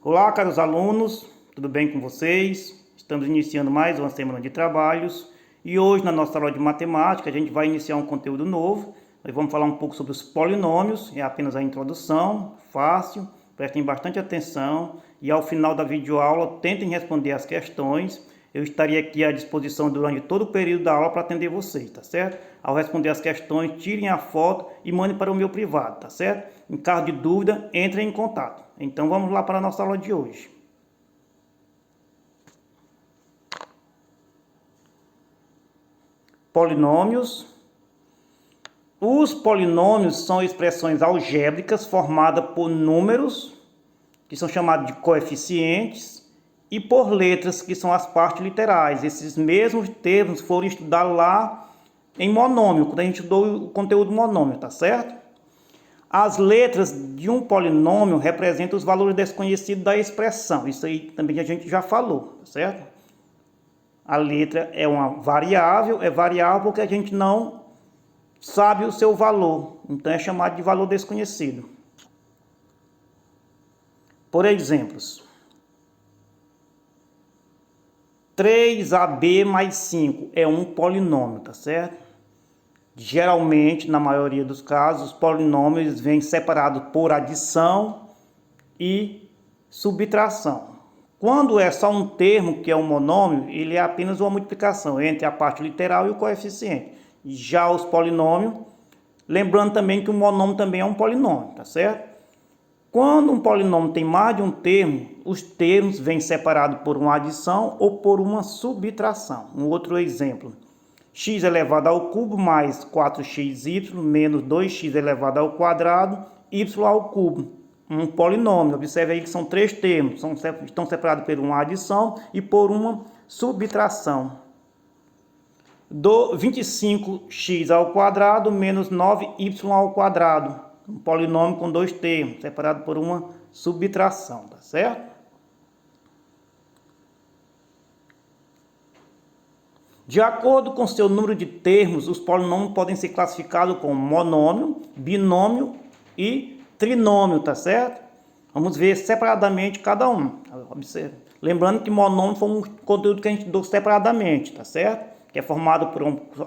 Olá, caros alunos, tudo bem com vocês? Estamos iniciando mais uma semana de trabalhos e hoje na nossa aula de matemática a gente vai iniciar um conteúdo novo. Nós vamos falar um pouco sobre os polinômios, é apenas a introdução, fácil, prestem bastante atenção e ao final da videoaula tentem responder as questões. Eu estaria aqui à disposição durante todo o período da aula para atender vocês, tá certo? Ao responder as questões, tirem a foto e mandem para o meu privado, tá certo? Em caso de dúvida, entrem em contato. Então vamos lá para a nossa aula de hoje. Polinômios. Os polinômios são expressões algébricas formadas por números, que são chamados de coeficientes, e por letras, que são as partes literais. Esses mesmos termos foram estudados lá em monômio, quando a gente estudou o conteúdo monômio, tá certo? As letras de um polinômio representam os valores desconhecidos da expressão. Isso aí também a gente já falou, tá certo? A letra é uma variável, porque a gente não sabe o seu valor. Então é chamado de valor desconhecido. Por exemplos, 3AB mais 5 é um polinômio, tá certo? Geralmente, na maioria dos casos, os polinômios vêm separados por adição e subtração. Quando é só um termo, que é um monômio, ele é apenas uma multiplicação entre a parte literal e o coeficiente. Já os polinômios, lembrando também que o monômio também é um polinômio, tá certo? Quando um polinômio tem mais de um termo, os termos vêm separados por uma adição ou por uma subtração. Um outro exemplo, x elevado ao cubo mais 4xy menos 2x elevado ao quadrado y ao cubo. Um polinômio. Observe aí que são três termos, estão separados por uma adição e por uma subtração. 25x ao quadrado menos 9y ao quadrado. Um polinômio com dois termos, separado por uma subtração, tá certo? De acordo com seu número de termos, os polinômios podem ser classificados como monômio, binômio e trinômio, tá certo? Vamos ver separadamente cada um. Observe. Lembrando que monômio foi um conteúdo que a gente estudou separadamente, tá certo? Que é formado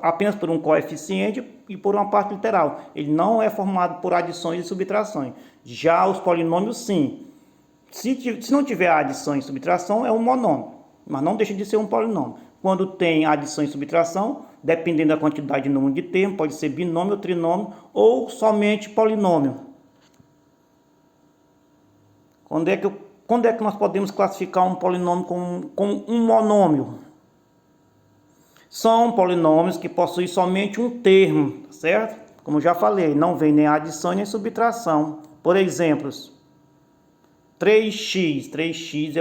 apenas por um coeficiente e por uma parte literal. Ele não é formado por adições e subtrações. Já os polinômios, sim. Se não tiver adição e subtração, é um monômio, mas não deixa de ser um polinômio. Quando tem adição e subtração, dependendo da quantidade de número de termos, pode ser binômio, trinômio ou somente polinômio. Quando é que nós podemos classificar um polinômio como um monômio? São polinômios que possuem somente um termo, certo? Como eu já falei, não vem nem adição nem subtração. Por exemplo, 3x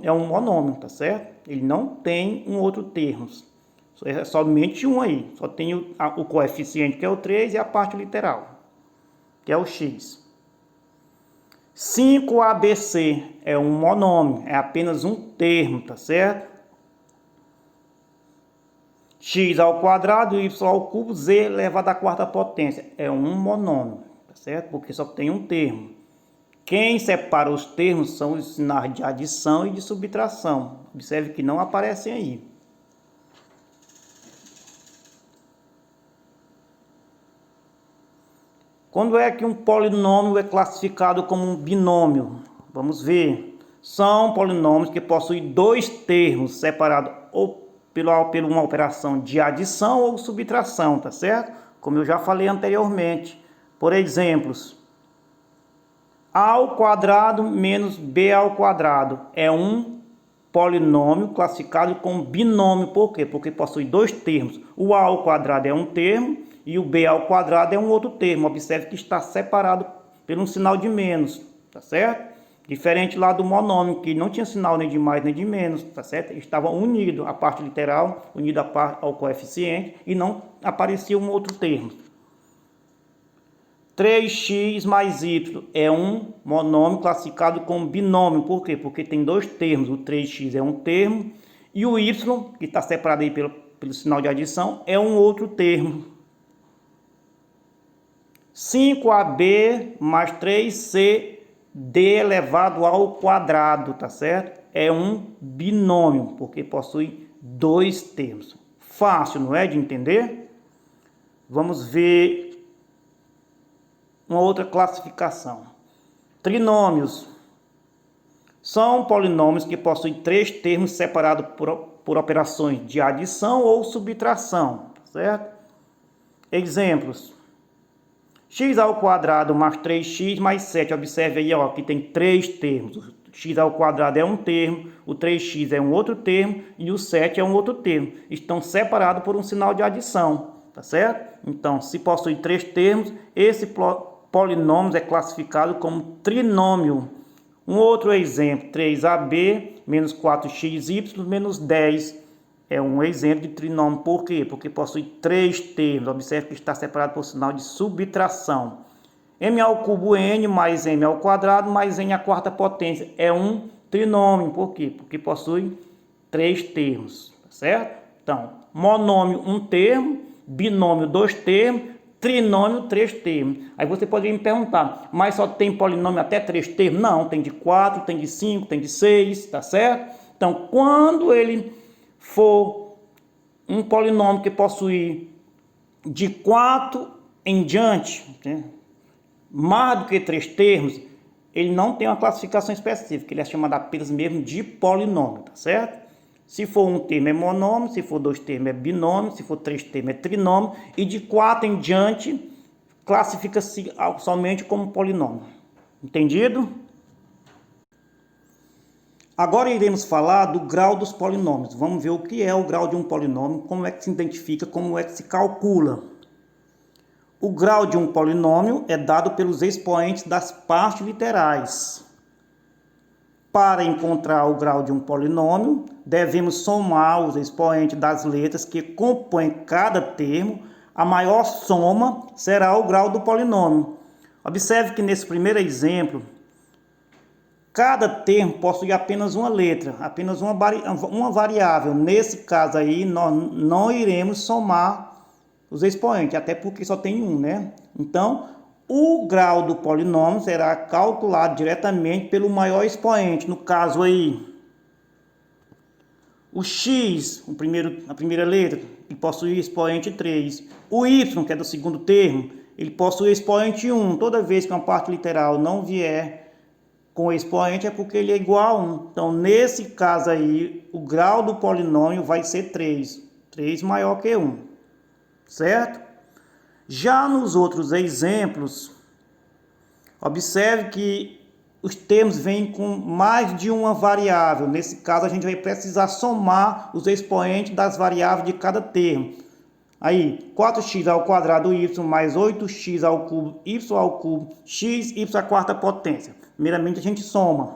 é um monômio, tá certo? Ele não tem um outro termo. É somente um aí. Só tem o coeficiente, que é o 3, e a parte literal, que é o x. 5ABC é um monômio, é apenas um termo, tá certo? X ao quadrado, y ao cubo, z elevado à quarta potência. É um monômio, tá certo? Porque só tem um termo. Quem separa os termos são os sinais de adição e de subtração. Observe que não aparecem aí. Quando é que um polinômio é classificado como um binômio? Vamos ver. São polinômios que possuem dois termos separados ou por uma operação de adição ou subtração, tá certo? Como eu já falei anteriormente. Por exemplos, a ao quadrado menos b ao quadrado é um polinômio classificado como binômio. Por quê? Porque possui dois termos. O a ao quadrado é um termo e o b ao quadrado é um outro termo. Observe que está separado por um sinal de menos, tá certo? Diferente lá do monômio, que não tinha sinal nem de mais nem de menos, tá certo? Estava unido a parte literal, unido ao coeficiente, e não aparecia um outro termo. 3x mais y é um monômio classificado como binômio. Por quê? Porque tem dois termos. O 3x é um termo e o y, que está separado aí pelo sinal de adição, é um outro termo. 5AB mais 3C d elevado ao quadrado, tá certo? É um binômio, porque possui dois termos. Fácil, não é de entender? Vamos ver uma outra classificação. Trinômios são polinômios que possuem três termos separados por operações de adição ou subtração, tá certo? Exemplos: x ao quadrado mais 3x mais 7. Observe aí, ó, que tem três termos. O x ao quadrado é um termo, o 3x é um outro termo e o 7 é um outro termo. Estão separados por um sinal de adição, tá certo? Então, se possui três termos, esse polinômio é classificado como trinômio. Um outro exemplo: 3ab menos 4xy menos 10. É um exemplo de trinômio. Por quê? Porque possui três termos. Observe que está separado por sinal de subtração. M ao cubo n mais m ao quadrado mais n à quarta potência. É um trinômio. Por quê? Porque possui três termos. Certo? Então, monômio, um termo. Binômio, dois termos. Trinômio, três termos. Aí você poderia me perguntar, mas só tem polinômio até três termos? Não, tem de 4, tem de 5, tem de 6, tá certo? Então, quando ele for um polinômio que possuir de 4 em diante, né, mais do que três termos, ele não tem uma classificação específica, ele é chamado apenas mesmo de polinômio, tá certo? Se for um termo é monômio, se for dois termos é binômio, se for três termos é trinômio, e de 4 em diante classifica-se somente como polinômio. Entendido? Agora iremos falar do grau dos polinômios. Vamos ver o que é o grau de um polinômio, como é que se identifica, como é que se calcula. O grau de um polinômio é dado pelos expoentes das partes literais. Para encontrar o grau de um polinômio, devemos somar os expoentes das letras que compõem cada termo. A maior soma será o grau do polinômio. Observe que nesse primeiro exemplo, cada termo possui apenas uma letra, apenas uma variável. Nesse caso aí, nós não iremos somar os expoentes, até porque só tem um, né? Então, o grau do polinômio será calculado diretamente pelo maior expoente. No caso aí, o x, a primeira letra, ele possui expoente 3. O y, que é do segundo termo, ele possui expoente 1. Toda vez que uma parte literal não vier com o expoente é porque ele é igual a 1. Então, nesse caso aí, o grau do polinômio vai ser 3. 3 maior que 1. Certo? Já nos outros exemplos, observe que os termos vêm com mais de uma variável. Nesse caso, a gente vai precisar somar os expoentes das variáveis de cada termo. Aí, 4x ao quadrado y mais 8x ao cubo y ao cubo x, y à quarta potência. Primeiramente, a gente soma.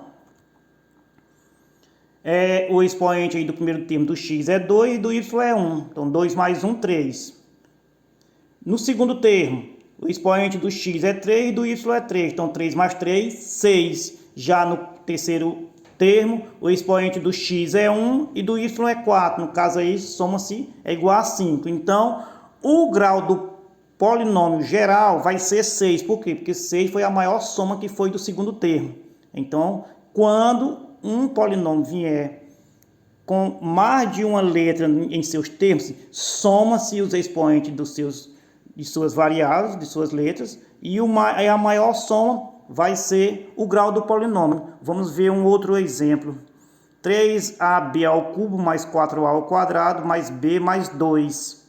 O expoente aí do primeiro termo do x é 2 e do y é 1. Então, 2 mais 1, 3. No segundo termo, o expoente do x é 3 e do y é 3. Então, 3 mais 3, 6. Já no terceiro termo, o expoente do x é 1 e do y é 4. No caso aí, soma-se é igual a 5. Então, o grau do polinômio geral vai ser 6. Por quê? Porque 6 foi a maior soma que foi do segundo termo. Então, quando um polinômio vier com mais de uma letra em seus termos, soma-se os expoentes de suas variáveis, de suas letras, e a maior soma vai ser o grau do polinômio. Vamos ver um outro exemplo. 3ab ao cubo mais 4a ao quadrado mais b mais 2.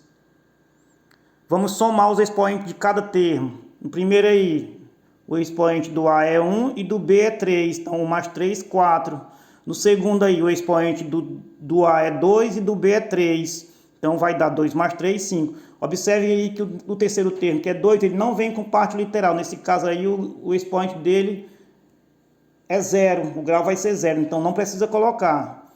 Vamos somar os expoentes de cada termo. No primeiro aí, o expoente do a é 1 e do b é 3. Então, 1 mais 3, 4. No segundo aí, o expoente do a é 2 e do b é 3. Então, vai dar 2 mais 3, 5. Observe aí que o terceiro termo, que é 2, ele não vem com parte literal. Nesse caso aí, o expoente dele é 0. O grau vai ser 0, então não precisa colocar.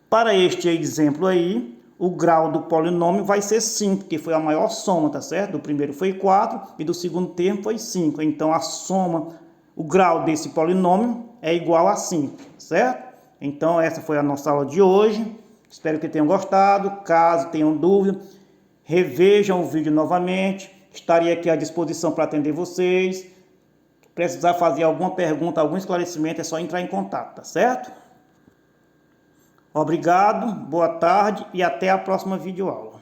Para este exemplo aí, o grau do polinômio vai ser 5, porque foi a maior soma, tá certo? Do primeiro foi 4 e do segundo termo foi 5. Então, a soma, o grau desse polinômio é igual a 5, certo? Então, essa foi a nossa aula de hoje. Espero que tenham gostado. Caso tenham dúvida, revejam o vídeo novamente. Estarei aqui à disposição para atender vocês. precisar fazer alguma pergunta, algum esclarecimento, é só entrar em contato, tá certo? Obrigado, boa tarde e até a próxima videoaula.